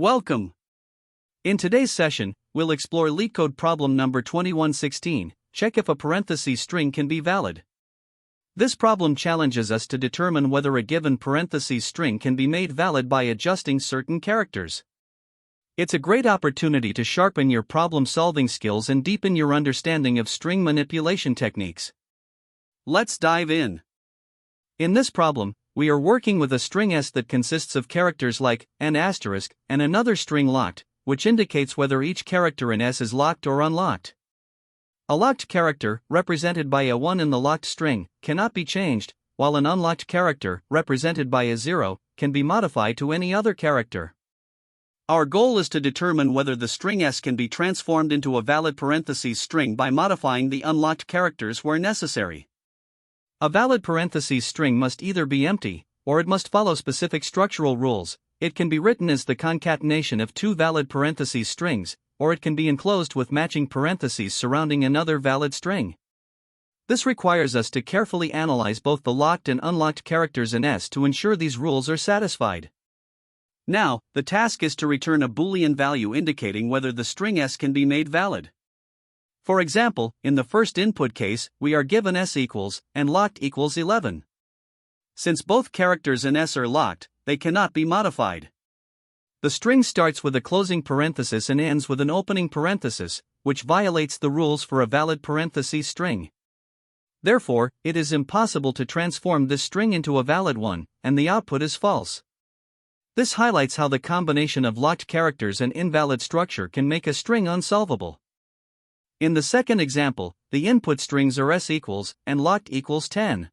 Welcome! In today's session, we'll explore LeetCode problem number 2116, check if a parentheses string can be valid. This problem challenges us to determine whether a given parentheses string can be made valid by adjusting certain characters. It's a great opportunity to sharpen your problem-solving skills and deepen your understanding of string manipulation techniques. Let's dive in. In this problem, we are working with a string S that consists of characters like an asterisk and another string locked, which indicates whether each character in S is locked or unlocked. A locked character, represented by a 1 in the locked string, cannot be changed, while an unlocked character, represented by a 0, can be modified to any other character. Our goal is to determine whether the string S can be transformed into a valid parentheses string by modifying the unlocked characters where necessary. A valid parentheses string must either be empty, or it must follow specific structural rules. It can be written as the concatenation of two valid parentheses strings, or it can be enclosed with matching parentheses surrounding another valid string. This requires us to carefully analyze both the locked and unlocked characters in S to ensure these rules are satisfied. Now, the task is to return a Boolean value indicating whether the string S can be made valid. For example, in the first input case, we are given S equals, and locked equals 11. Since both characters in S are locked, they cannot be modified. The string starts with a closing parenthesis and ends with an opening parenthesis, which violates the rules for a valid parentheses string. Therefore, it is impossible to transform this string into a valid one, and the output is false. This highlights how the combination of locked characters and invalid structure can make a string unsolvable. In the second example, the input strings are S equals, and locked equals 10.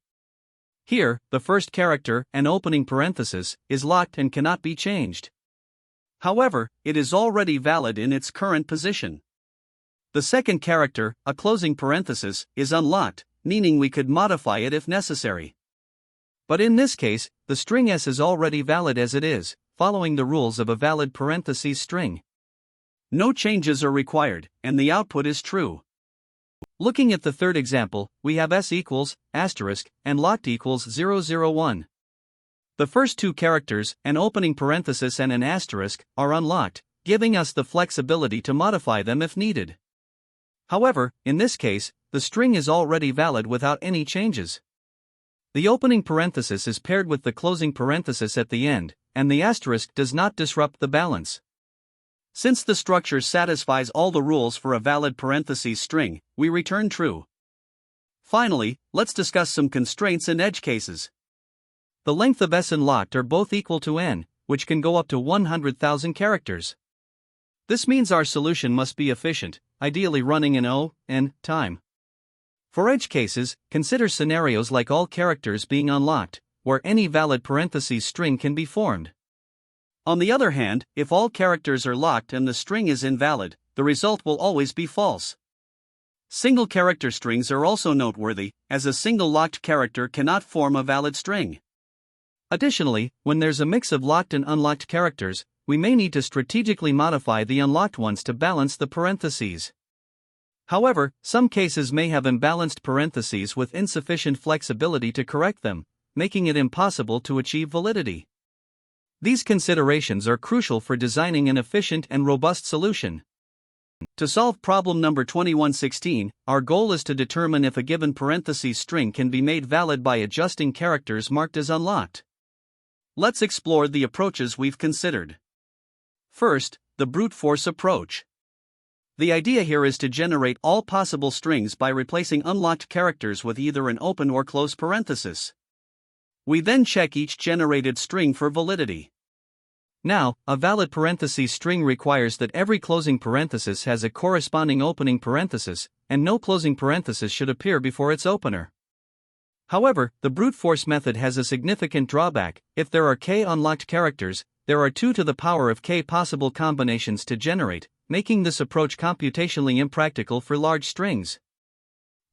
Here, the first character, an opening parenthesis, is locked and cannot be changed. However, it is already valid in its current position. The second character, a closing parenthesis, is unlocked, meaning we could modify it if necessary. But in this case, the string S is already valid as it is, following the rules of a valid parentheses string. No changes are required, and the output is true. Looking at the third example, we have S equals, asterisk, and locked equals 001. The first two characters, an opening parenthesis and an asterisk, are unlocked, giving us the flexibility to modify them if needed. However, in this case, the string is already valid without any changes. The opening parenthesis is paired with the closing parenthesis at the end, and the asterisk does not disrupt the balance. Since the structure satisfies all the rules for a valid parentheses string, we return true. Finally, let's discuss some constraints and edge cases. The length of S and locked are both equal to n, which can go up to 100,000 characters. This means our solution must be efficient, ideally running in O(n) time. For edge cases, consider scenarios like all characters being unlocked, where any valid parentheses string can be formed. On the other hand, if all characters are locked and the string is invalid, the result will always be false. Single character strings are also noteworthy, as a single locked character cannot form a valid string. Additionally, when there's a mix of locked and unlocked characters, we may need to strategically modify the unlocked ones to balance the parentheses. However, some cases may have imbalanced parentheses with insufficient flexibility to correct them, making it impossible to achieve validity. These considerations are crucial for designing an efficient and robust solution. To solve problem number 2116, our goal is to determine if a given parentheses string can be made valid by adjusting characters marked as unlocked. Let's explore the approaches we've considered. First, the brute force approach. The idea here is to generate all possible strings by replacing unlocked characters with either an open or close parenthesis. We then check each generated string for validity. Now, a valid parentheses string requires that every closing parenthesis has a corresponding opening parenthesis, and no closing parenthesis should appear before its opener. However, the brute force method has a significant drawback. If there are k unlocked characters, there are 2 to the power of k possible combinations to generate, making this approach computationally impractical for large strings.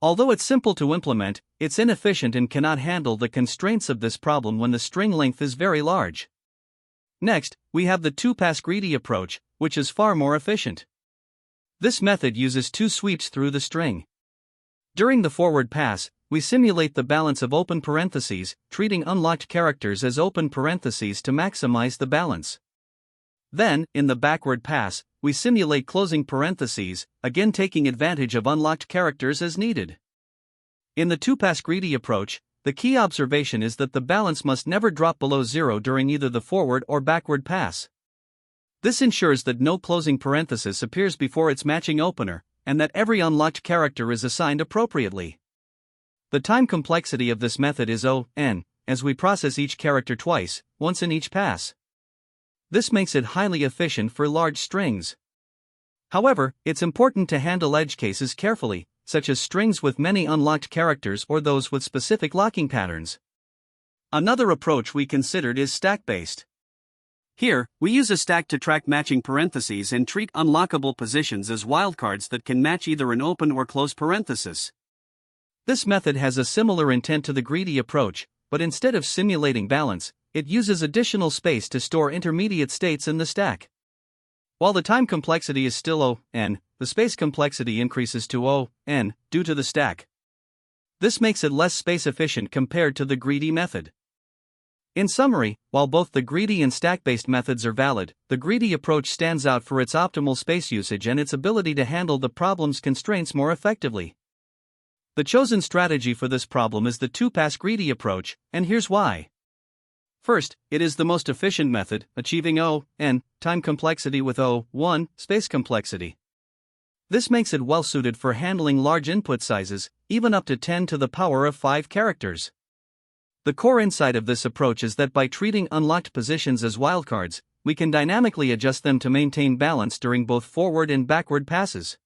Although it's simple to implement, it's inefficient and cannot handle the constraints of this problem when the string length is very large. Next, we have the 2-pass greedy approach, which is far more efficient. This method uses 2 sweeps through the string. During the forward pass, we simulate the balance of open parentheses, treating unlocked characters as open parentheses to maximize the balance. Then, in the backward pass, we simulate closing parentheses, again taking advantage of unlocked characters as needed. In the two-pass greedy approach, the key observation is that the balance must never drop below 0 during either the forward or backward pass. This ensures that no closing parenthesis appears before its matching opener, and that every unlocked character is assigned appropriately. The time complexity of this method is O(n), as we process each character twice, once in each pass. This makes it highly efficient for large strings. However, it's important to handle edge cases carefully, such as strings with many unlocked characters or those with specific locking patterns. Another approach we considered is stack-based. Here, we use a stack to track matching parentheses and treat unlockable positions as wildcards that can match either an open or close parenthesis. This method has a similar intent to the greedy approach, but instead of simulating balance, it uses additional space to store intermediate states in the stack. While the time complexity is still O(n), the space complexity increases to O(n) due to the stack. This makes it less space efficient compared to the greedy method. In summary, while both the greedy and stack-based methods are valid, the greedy approach stands out for its optimal space usage and its ability to handle the problem's constraints more effectively. The chosen strategy for this problem is the two-pass greedy approach, and here's why. First, it is the most efficient method, achieving O(n) time complexity with O(1) space complexity. This makes it well-suited for handling large input sizes, even up to 10 to the power of 5 characters. The core insight of this approach is that by treating unlocked positions as wildcards, we can dynamically adjust them to maintain balance during both forward and backward passes.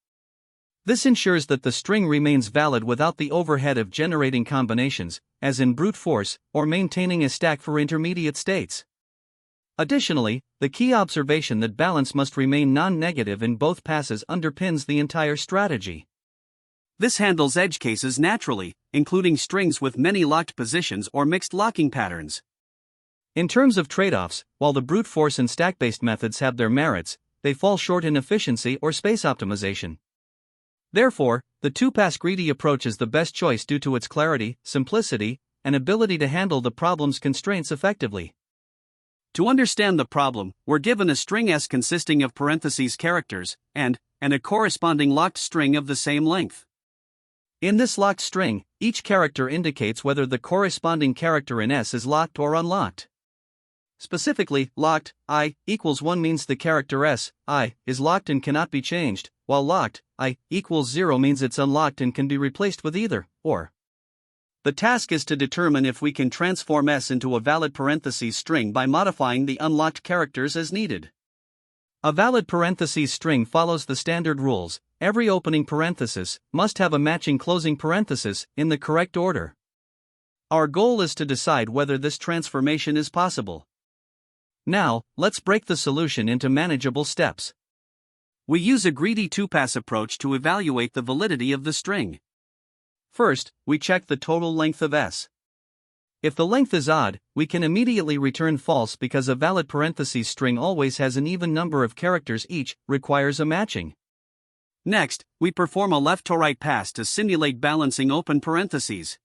This ensures that the string remains valid without the overhead of generating combinations, as in brute force, or maintaining a stack for intermediate states. Additionally, the key observation that balance must remain non-negative in both passes underpins the entire strategy. This handles edge cases naturally, including strings with many locked positions or mixed locking patterns. In terms of trade-offs, while the brute force and stack-based methods have their merits, they fall short in efficiency or space optimization. Therefore, the two-pass greedy approach is the best choice due to its clarity, simplicity, and ability to handle the problem's constraints effectively. To understand the problem, we're given a string S consisting of parentheses characters, and a corresponding locked string of the same length. In this locked string, each character indicates whether the corresponding character in S is locked or unlocked. Specifically, locked I equals 1 means the character S, I, is locked and cannot be changed, while locked I equals 0 means it's unlocked and can be replaced with either, or. The task is to determine if we can transform S into a valid parentheses string by modifying the unlocked characters as needed. A valid parentheses string follows the standard rules. Every opening parenthesis must have a matching closing parenthesis in the correct order. Our goal is to decide whether this transformation is possible. Now, let's break the solution into manageable steps. We use a greedy two-pass approach to evaluate the validity of the string. First, we check the total length of S. If the length is odd, we can immediately return false because a valid parentheses string always has an even number of characters each requires a matching. Next, we perform a left-to-right pass to simulate balancing open parentheses.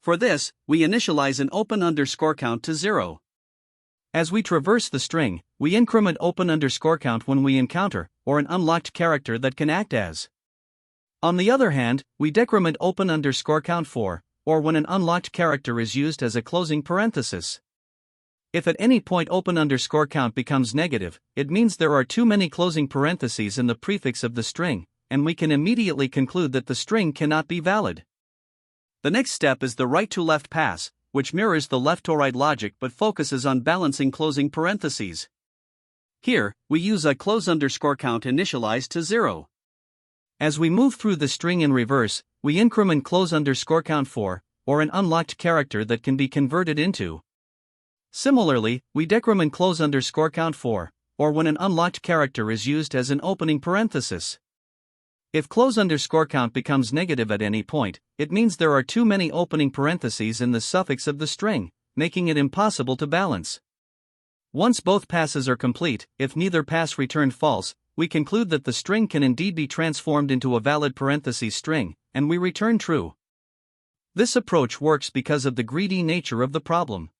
For this, we initialize an open_count to 0. As we traverse the string, we increment open_count when we encounter or an unlocked character that can act as. On the other hand, we decrement open_count for, or when an unlocked character is used as a closing parenthesis. If at any point open_count becomes negative, it means there are too many closing parentheses in the prefix of the string, and we can immediately conclude that the string cannot be valid. The next step is the right-to-left pass, which mirrors the left-to-right logic but focuses on balancing closing parentheses. Here, we use a close_count initialized to 0. As we move through the string in reverse, we increment close_count for, or an unlocked character that can be converted into. Similarly, we decrement close_count for, or when an unlocked character is used as an opening parenthesis. If close_count becomes negative at any point, it means there are too many opening parentheses in the suffix of the string, making it impossible to balance. Once both passes are complete, if neither pass returned false, we conclude that the string can indeed be transformed into a valid parentheses string, and we return true. This approach works because of the greedy nature of the problem.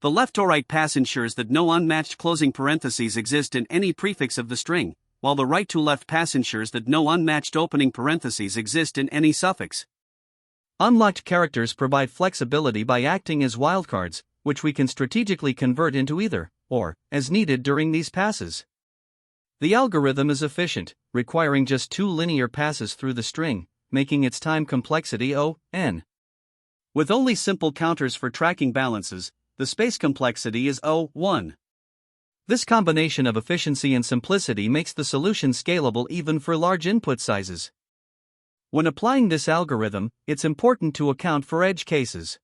The left or right pass ensures that no unmatched closing parentheses exist in any prefix of the string, while the right to left pass ensures that no unmatched opening parentheses exist in any suffix. Unlocked characters provide flexibility by acting as wildcards, which we can strategically convert into either, or, as needed during these passes. The algorithm is efficient, requiring just 2 linear passes through the string, making its time complexity O(n). With only simple counters for tracking balances, the space complexity is O(1). This combination of efficiency and simplicity makes the solution scalable even for large input sizes. When applying this algorithm, it's important to account for edge cases.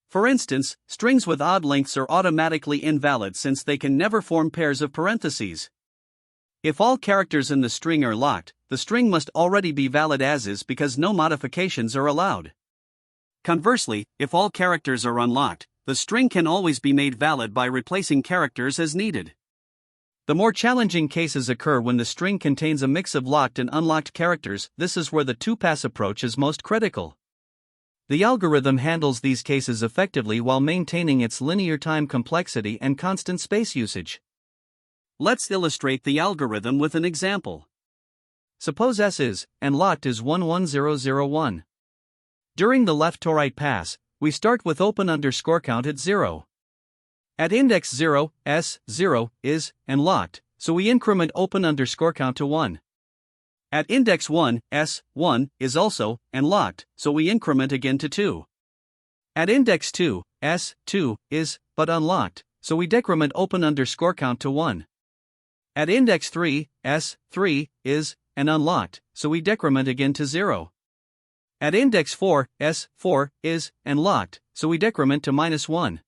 For instance, strings with odd lengths are automatically invalid since they can never form pairs of parentheses. If all characters in the string are locked, the string must already be valid as is because no modifications are allowed. Conversely, if all characters are unlocked, the string can always be made valid by replacing characters as needed. The more challenging cases occur when the string contains a mix of locked and unlocked characters. This is where the 2-pass approach is most critical. The algorithm handles these cases effectively while maintaining its linear time complexity and constant space usage. Let's illustrate the algorithm with an example. Suppose S is, and locked is 11001. During the left to right pass, we start with open_count at 0. At index 0, S0 is, and locked, so we increment open_count to 1. At index 1, S1 is also, and locked, so we increment again to 2. At index 2, S2 is, but unlocked, so we decrement open_count to 1. At index 3, S3 is, and unlocked, so we decrement again to 0. At index 4, S4 is, and locked, so we decrement to -1.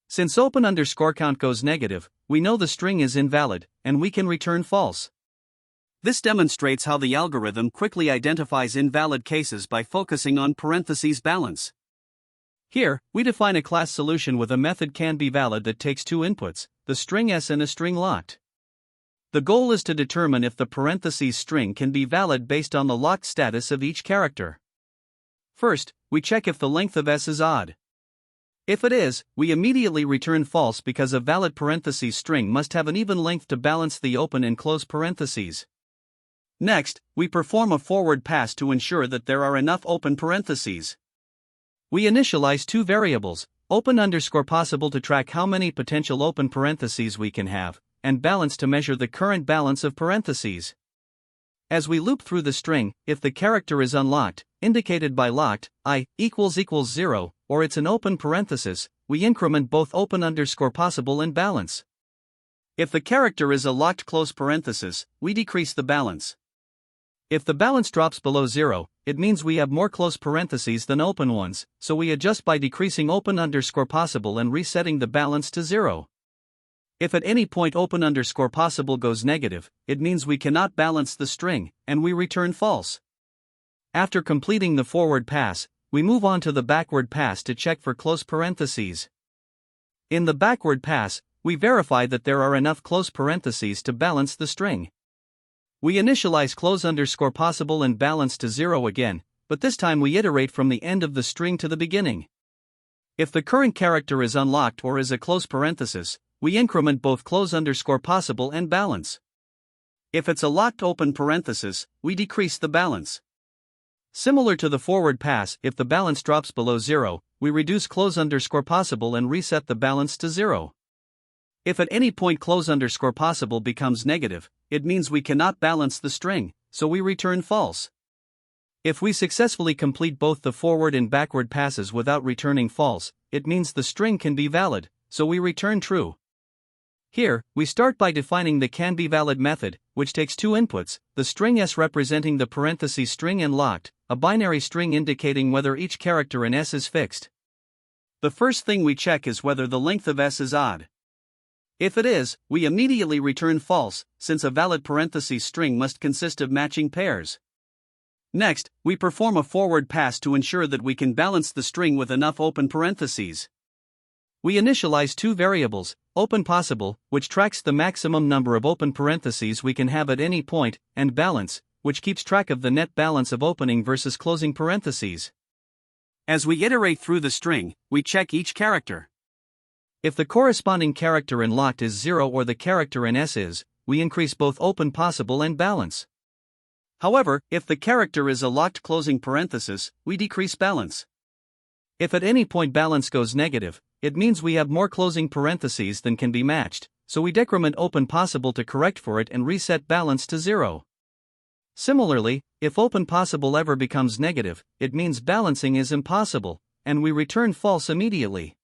Since open_count goes negative, we know the string is invalid, and we can return false. This demonstrates how the algorithm quickly identifies invalid cases by focusing on parentheses balance. Here, we define a class solution with a method canBeValid that takes 2 inputs, the string S and a string locked. The goal is to determine if the parentheses string can be valid based on the locked status of each character. First, we check if the length of S is odd. If it is, we immediately return false because a valid parentheses string must have an even length to balance the open and close parentheses. Next, we perform a forward pass to ensure that there are enough open parentheses. We initialize 2 variables, open_possible to track how many potential open parentheses we can have, and balance to measure the current balance of parentheses. As we loop through the string, if the character is unlocked, indicated by locked, I = 0, or it's an open parenthesis, we increment both open_possible and balance. If the character is a locked close parenthesis, we decrease the balance. If the balance drops below 0, it means we have more close parentheses than open ones, so we adjust by decreasing open_possible and resetting the balance to 0. If at any point open_possible goes negative, it means we cannot balance the string, and we return false. After completing the forward pass, we move on to the backward pass to check for close parentheses. In the backward pass, we verify that there are enough close parentheses to balance the string. We initialize close_possible and balance to 0 again, but this time we iterate from the end of the string to the beginning. If the current character is unlocked or is a close parenthesis, we increment both close_possible and balance. If it's a locked open parenthesis, we decrease the balance. Similar to the forward pass, if the balance drops below 0, we reduce close_possible and reset the balance to 0. If at any point close_possible becomes negative, it means we cannot balance the string, so we return false. If we successfully complete both the forward and backward passes without returning false, it means the string can be valid, so we return true. Here, we start by defining the canBeValid method, which takes 2 inputs, the string S representing the parentheses string and locked, a binary string indicating whether each character in S is fixed. The first thing we check is whether the length of S is odd. If it is, we immediately return false, since a valid parentheses string must consist of matching pairs. Next, we perform a forward pass to ensure that we can balance the string with enough open parentheses. We initialize 2 variables, open_possible, which tracks the maximum number of open parentheses we can have at any point, and balance, which keeps track of the net balance of opening versus closing parentheses. As we iterate through the string, we check each character. If the corresponding character in locked is 0 or the character in S is, we increase both open possible and balance. However, if the character is a locked closing parenthesis, we decrease balance. If at any point balance goes negative, it means we have more closing parentheses than can be matched, so we decrement open possible to correct for it and reset balance to 0. Similarly, if open possible ever becomes negative, it means balancing is impossible, and we return false immediately.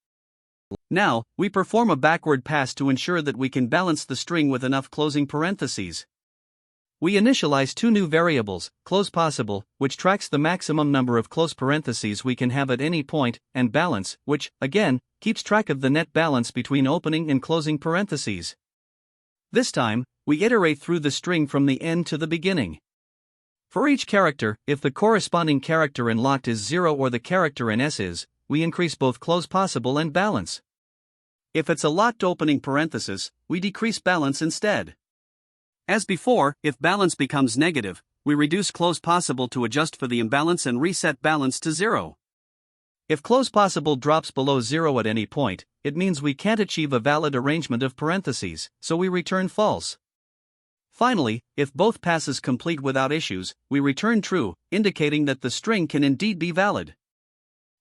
Now, we perform a backward pass to ensure that we can balance the string with enough closing parentheses. We initialize two new variables, close possible, which tracks the maximum number of close parentheses we can have at any point, and balance, which, again, keeps track of the net balance between opening and closing parentheses. This time, we iterate through the string from the end to the beginning. For each character, if the corresponding character in locked is 0 or the character in S is, we increase both close possible and balance. If it's a locked opening parenthesis, we decrease balance instead. As before, if balance becomes negative, we reduce close possible to adjust for the imbalance and reset balance to 0. If close possible drops below 0 at any point, it means we can't achieve a valid arrangement of parentheses, so we return false. Finally, if both passes complete without issues, we return true, indicating that the string can indeed be valid.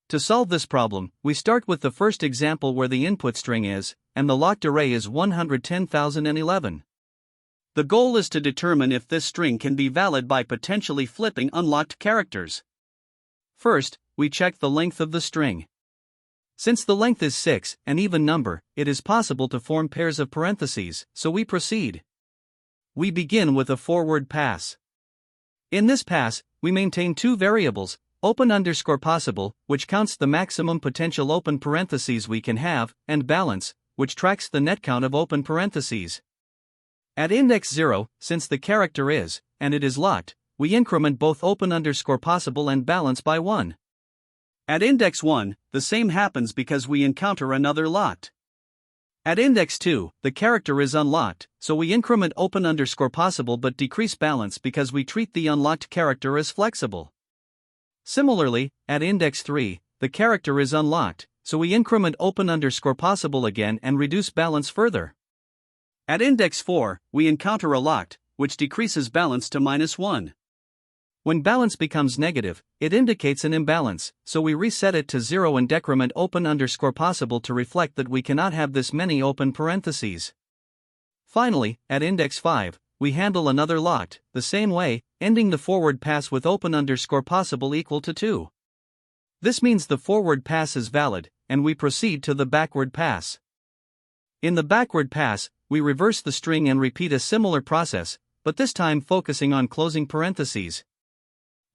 To solve this problem, we start with the first example where the input string is, and the locked array is 110,011. The goal is to determine if this string can be valid by potentially flipping unlocked characters. First, we check the length of the string. Since the length is 6, an even number, it is possible to form pairs of parentheses, so we proceed. We begin with a forward pass. In this pass, we maintain two variables, open_possible, which counts the maximum potential open parentheses we can have, and balance, which tracks the net count of open parentheses. At index 0, since the character is, and it is locked, we increment both open_possible and balance by 1. At index 1, the same happens because we encounter another locked. At index 2, the character is unlocked, so we increment open_possible but decrease balance because we treat the unlocked character as flexible. Similarly, at index 3, the character is unlocked, so we increment open_possible again and reduce balance further. At index 4, we encounter a locked, which decreases balance to -1. When balance becomes negative, it indicates an imbalance, so we reset it to 0 and decrement open_possible to reflect that we cannot have this many open parentheses. Finally, at index 5, we handle another locked, the same way, ending the forward pass with open_possible equal to 2. This means the forward pass is valid, and we proceed to the backward pass. In the backward pass, we reverse the string and repeat a similar process, but this time focusing on closing parentheses.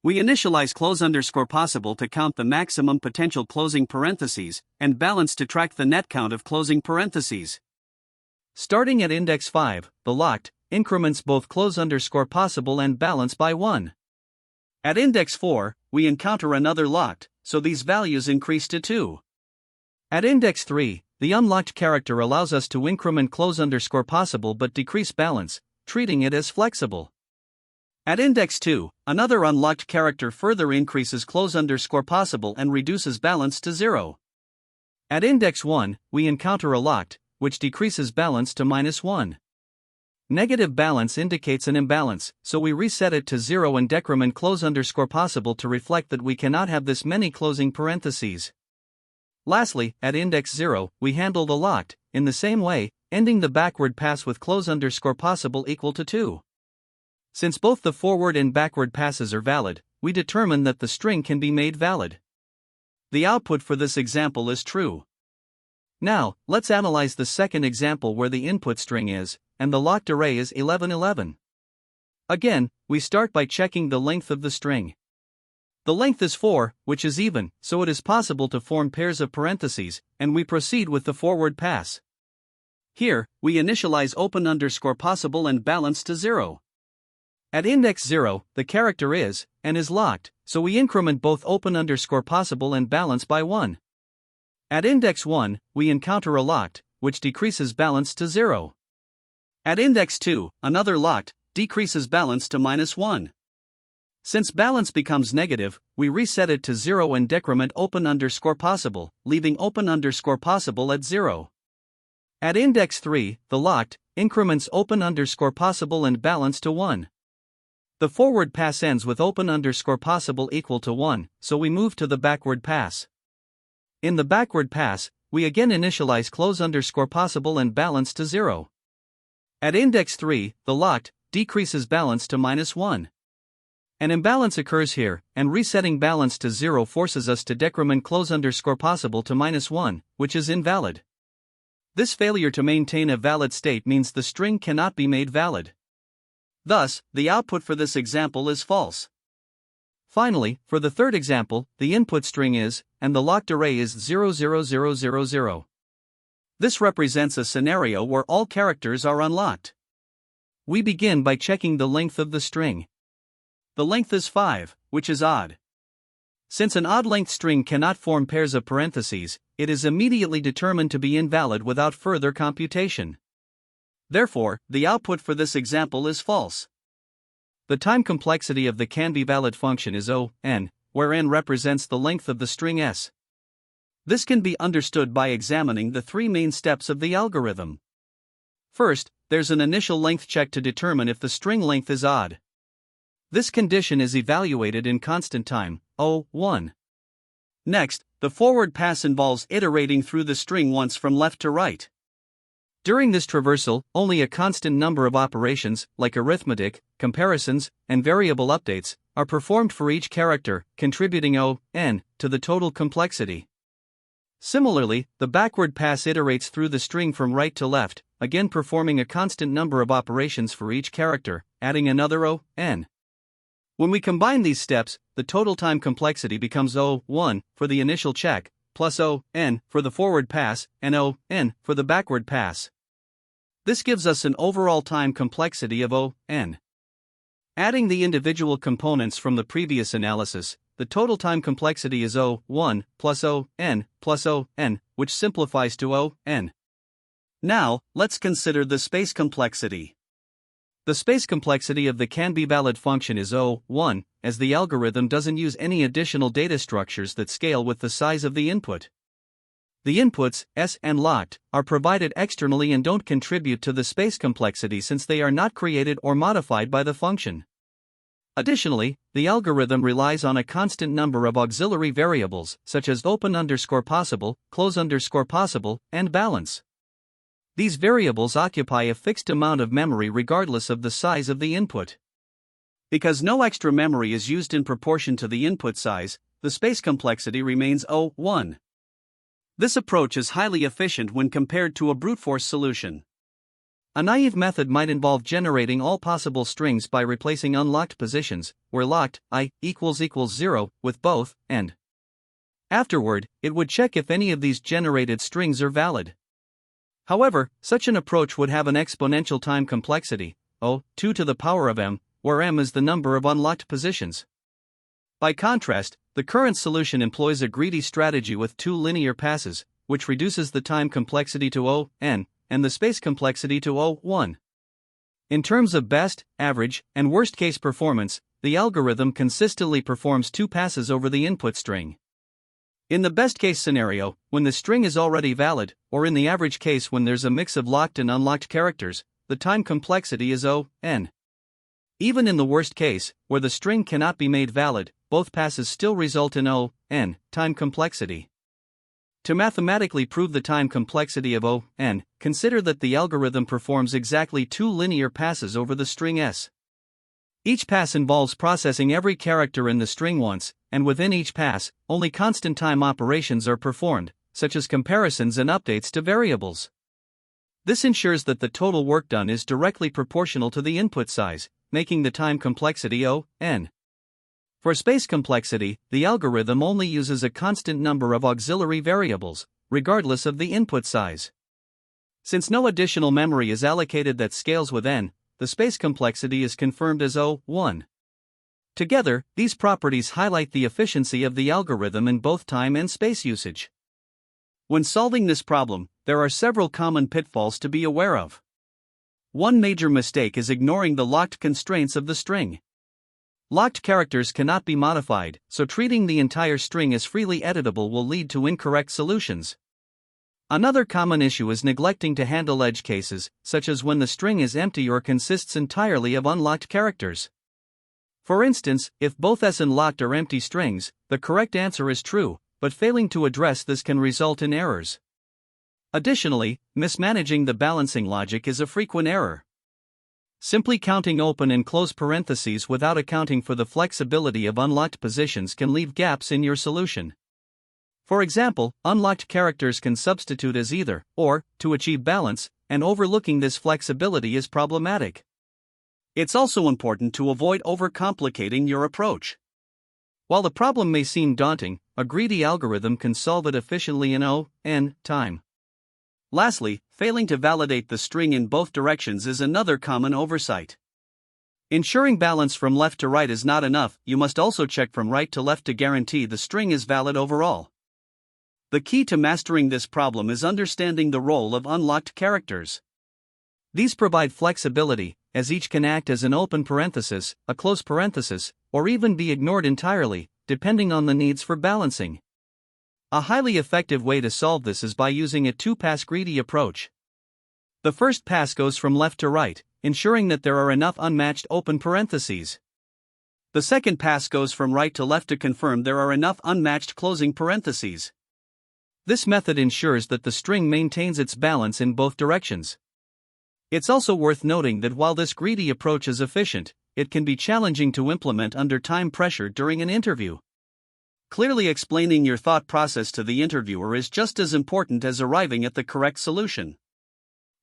We initialize close_possible to count the maximum potential closing parentheses, and balance to track the net count of closing parentheses. Starting at index 5, the locked increments both close_possible and balance by 1. At index 4, we encounter another locked, so these values increase to 2. At index 3, the unlocked character allows us to increment close_possible but decrease balance, treating it as flexible. At index 2, another unlocked character further increases close_possible and reduces balance to 0. At index 1, we encounter a locked, which decreases balance to -1. Negative balance indicates an imbalance, so we reset it to 0 and decrement close_possible to reflect that we cannot have this many closing parentheses. Lastly, at index 0, we handle the locked, in the same way, ending the backward pass with close_possible equal to 2. Since both the forward and backward passes are valid, we determine that the string can be made valid. The output for this example is true. Now, let's analyze the second example where the input string is, and the locked array is 1111. Again, we start by checking the length of the string. The length is 4, which is even, so it is possible to form pairs of parentheses, and we proceed with the forward pass. Here, we initialize open_possible and balance to 0. At index 0, the character is, and is locked, so we increment both open_possible and balance by 1. At index 1, we encounter a locked, which decreases balance to 0. At index 2, another locked, decreases balance to -1. Since balance becomes negative, we reset it to 0 and decrement open_possible, leaving open_possible at 0. At index 3, the locked increments open underscore possible and balance to 1. The forward pass ends with open underscore possible equal to 1, so we move to the backward pass. In the backward pass, we again initialize close underscore possible and balance to 0. At index 3, the locked decreases balance to -1. An imbalance occurs here, and resetting balance to 0 forces us to decrement close underscore possible to -1, which is invalid. This failure to maintain a valid state means the string cannot be made valid. Thus, the output for this example is false. Finally, for the third example, the input string is, and the locked array is 00000. This represents a scenario where all characters are unlocked. We begin by checking the length of the string. The length is 5, which is odd. Since an odd-length string cannot form pairs of parentheses, it is immediately determined to be invalid without further computation. Therefore, the output for this example is false. The time complexity of the can-be-valid function is O(n), where n represents the length of the string s. This can be understood by examining the three main steps of the algorithm. First, there's an initial length check to determine if the string length is odd. This condition is evaluated in constant time, O(1). Next, the forward pass involves iterating through the string once from left to right. During this traversal, only a constant number of operations, like arithmetic, comparisons, and variable updates, are performed for each character, contributing O(n) to the total complexity. Similarly, the backward pass iterates through the string from right to left, again performing a constant number of operations for each character, adding another O(n). When we combine these steps, the total time complexity becomes O(1) for the initial check, plus O(n) for the forward pass, and O(n) for the backward pass. This gives us an overall time complexity of O(n). Adding the individual components from the previous analysis, the total time complexity is O(1) plus O(n), which simplifies to O(n). Now, let's consider the space complexity. The space complexity of the can-be-valid function is O(1), as the algorithm doesn't use any additional data structures that scale with the size of the input. The inputs, s and locked, are provided externally and don't contribute to the space complexity since they are not created or modified by the function. Additionally, the algorithm relies on a constant number of auxiliary variables, such as open underscore possible, close underscore possible, and balance. These variables occupy a fixed amount of memory regardless of the size of the input. Because no extra memory is used in proportion to the input size, the space complexity remains O(1). This approach is highly efficient when compared to a brute force solution. A naive method might involve generating all possible strings by replacing unlocked positions, where locked I equals 0 with both, and afterward, it would check if any of these generated strings are valid. However, such an approach would have an exponential time complexity, O(2 to the power of m, where m is the number of unlocked positions. By contrast, the current solution employs a greedy strategy with two linear passes, which reduces the time complexity to O(n), and the space complexity to O(1). In terms of best, average, and worst-case performance, the algorithm consistently performs two passes over the input string. In the best-case scenario, when the string is already valid, or in the average case when there's a mix of locked and unlocked characters, the time complexity is O(n). Even in the worst case, where the string cannot be made valid, both passes still result in O(n) time complexity. To mathematically prove the time complexity of O(n), consider that the algorithm performs exactly two linear passes over the string s. Each pass involves processing every character in the string once, and within each pass, only constant time operations are performed, such as comparisons and updates to variables. This ensures that the total work done is directly proportional to the input size, making the time complexity O(n). For space complexity, the algorithm only uses a constant number of auxiliary variables, regardless of the input size. Since no additional memory is allocated that scales with n, the space complexity is confirmed as O(1). Together, these properties highlight the efficiency of the algorithm in both time and space usage. When solving this problem, there are several common pitfalls to be aware of. One major mistake is ignoring the locked constraints of the string. Locked characters cannot be modified, so treating the entire string as freely editable will lead to incorrect solutions. Another common issue is neglecting to handle edge cases, such as when the string is empty or consists entirely of unlocked characters. For instance, if both S and locked are empty strings, the correct answer is true, but failing to address this can result in errors. Additionally, mismanaging the balancing logic is a frequent error. Simply counting open and close parentheses without accounting for the flexibility of unlocked positions can leave gaps in your solution. For example, unlocked characters can substitute as either, or, to achieve balance, and overlooking this flexibility is problematic. It's also important to avoid overcomplicating your approach. While the problem may seem daunting, a greedy algorithm can solve it efficiently in time. Lastly, failing to validate the string in both directions is another common oversight. Ensuring balance from left to right is not enough, you must also check from right to left to guarantee the string is valid overall. The key to mastering this problem is understanding the role of unlocked characters. These provide flexibility, as each can act as an open parenthesis, a close parenthesis, or even be ignored entirely, depending on the needs for balancing. A highly effective way to solve this is by using a two-pass greedy approach. The first pass goes from left to right, ensuring that there are enough unmatched open parentheses. The second pass goes from right to left to confirm there are enough unmatched closing parentheses. This method ensures that the string maintains its balance in both directions. It's also worth noting that while this greedy approach is efficient, it can be challenging to implement under time pressure during an interview. Clearly explaining your thought process to the interviewer is just as important as arriving at the correct solution.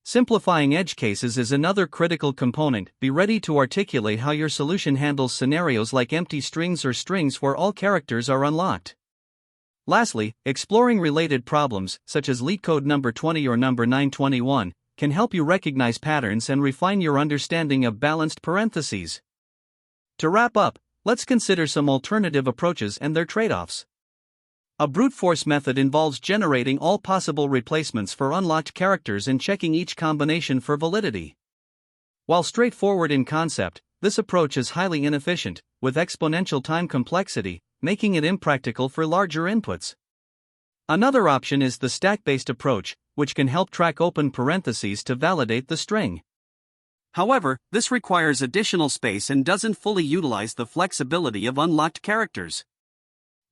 Simplifying edge cases is another critical component. Be ready to articulate how your solution handles scenarios like empty strings or strings where all characters are unlocked. Lastly, exploring related problems, such as LeetCode number 20 or number 921, can help you recognize patterns and refine your understanding of balanced parentheses. To wrap up, let's consider some alternative approaches and their trade-offs. A brute force method involves generating all possible replacements for unlocked characters and checking each combination for validity. While straightforward in concept, this approach is highly inefficient, with exponential time complexity, making it impractical for larger inputs. Another option is the stack-based approach, which can help track open parentheses to validate the string. However, this requires additional space and doesn't fully utilize the flexibility of unlocked characters.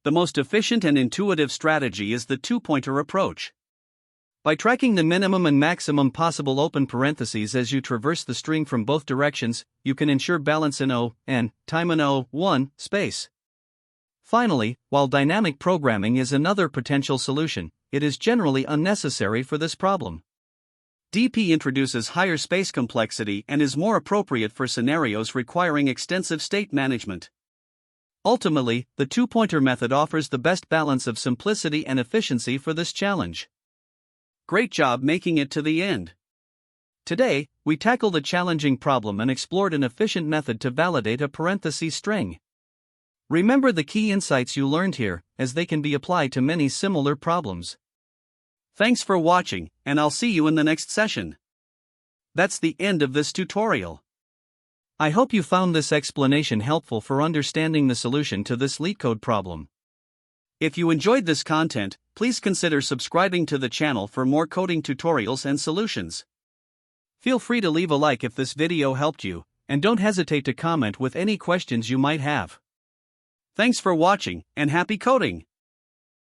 The most efficient and intuitive strategy is the two-pointer approach. By tracking the minimum and maximum possible open parentheses as you traverse the string from both directions, you can ensure balance in time in space. Finally, while dynamic programming is another potential solution, it is generally unnecessary for this problem. DP introduces higher space complexity and is more appropriate for scenarios requiring extensive state management. Ultimately, the two-pointer method offers the best balance of simplicity and efficiency for this challenge. Great job making it to the end. Today, we tackled a challenging problem and explored an efficient method to validate a parentheses string. Remember the key insights you learned here, as they can be applied to many similar problems. Thanks for watching, and I'll see you in the next session. That's the end of this tutorial. I hope you found this explanation helpful for understanding the solution to this LeetCode problem. If you enjoyed this content, please consider subscribing to the channel for more coding tutorials and solutions. Feel free to leave a like if this video helped you, and don't hesitate to comment with any questions you might have. Thanks for watching, and happy coding!